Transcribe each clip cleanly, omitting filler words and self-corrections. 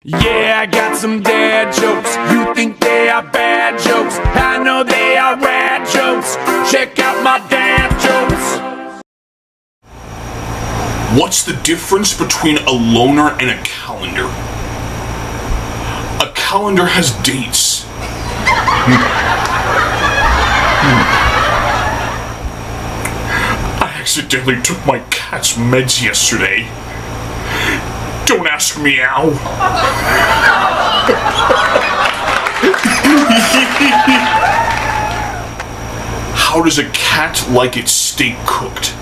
Yeah, I got some dad jokes. You think they are bad jokes? I know they are rad jokes. Check out my dad jokes. What's the difference between a loner and a calendar? A calendar has dates. I accidentally took my cat's meds yesterday. Don't ask me how. How does a cat like its steak cooked?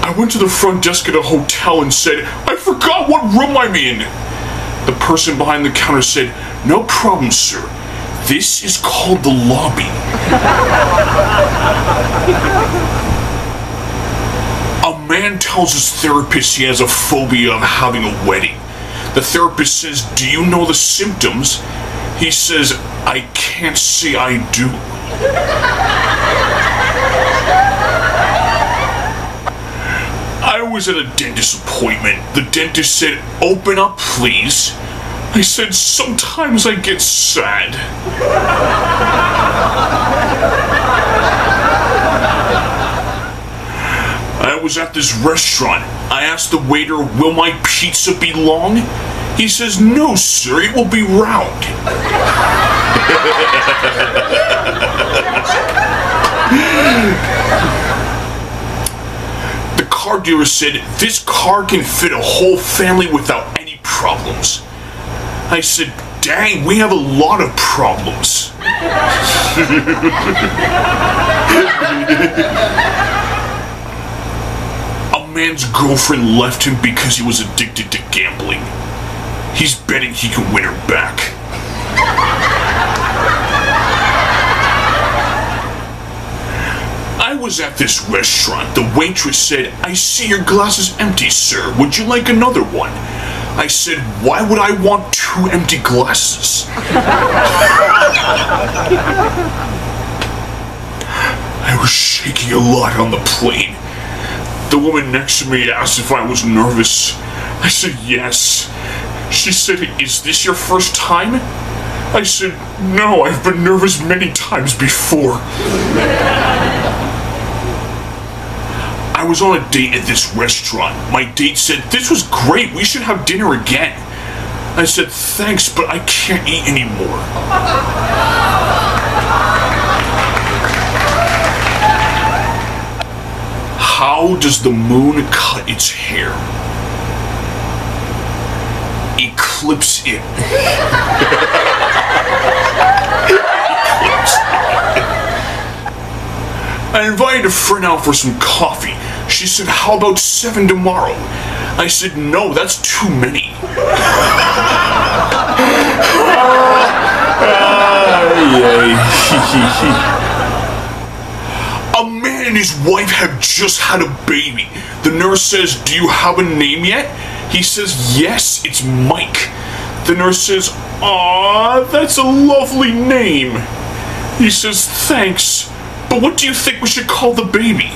I went to the front desk at a hotel and said, "I forgot what room I'm in." The person behind the counter said, "No problem, sir. This is called the lobby." A man tells his therapist he has a phobia of having a wedding. The therapist says, "Do you know the symptoms?" He says, "I can't say I do." I was at a dentist appointment. The dentist said, "Open up, please." I said, "Sometimes I get sad." I was at this restaurant. I asked the waiter, "Will my pizza be long?" He says, "No, sir, it will be round." The car dealer said, "This car can fit a whole family without any problems." I said, "Dang, we have a lot of problems." A man's girlfriend left him because he was addicted to gambling. He's betting he can win her back. I was at this restaurant. The waitress said, "I see your glass is empty, sir. Would you like another one?" I said, "Why would I want two empty glasses?" I was shaking a lot on the plane. The woman next to me asked if I was nervous. I said, "Yes." She said, "Is this your first time?" I said, "No, I've been nervous many times before." I was on a date at this restaurant. My date said, "This was great, we should have dinner again." I said, "Thanks, but I can't eat anymore." How does the moon cut its hair? Eclipse it. I invited a friend out for some coffee. She said, "How about 7 tomorrow?" I said, "No, that's too many." A man and his wife have just had a baby. The nurse says, "Do you have a name yet?" He says, "Yes, it's Mike." The nurse says, "Aw, that's a lovely name." He says, "Thanks, but what do you think we should call the baby?"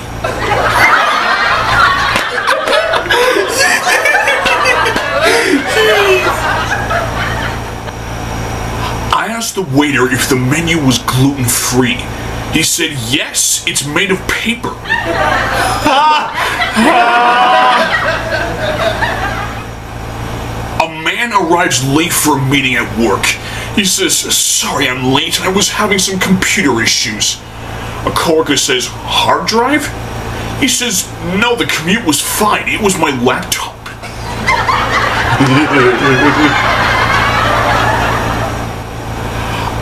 I asked the waiter if the menu was gluten-free. He said, "Yes, it's made of paper." A man arrives late for a meeting at work. He says, "Sorry I'm late, I was having some computer issues." A coworker says, "Hard drive?" He says, "No, the commute was fine, it was my laptop."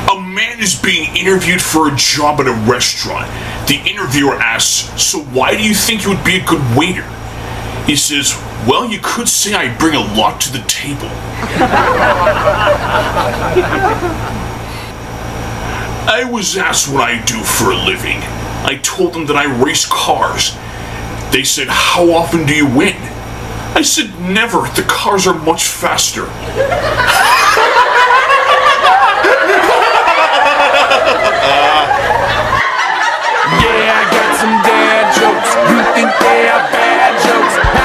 A man is being interviewed for a job at a restaurant. The interviewer asks, "So why do you think you would be a good waiter?" He says, "Well, you could say I bring a lot to the table." I was asked what I do for a living. I told them that I race cars. They said, "How often do you win?" I said, "Never. The cars are much faster." Yeah, I got some dad jokes. they are bad jokes.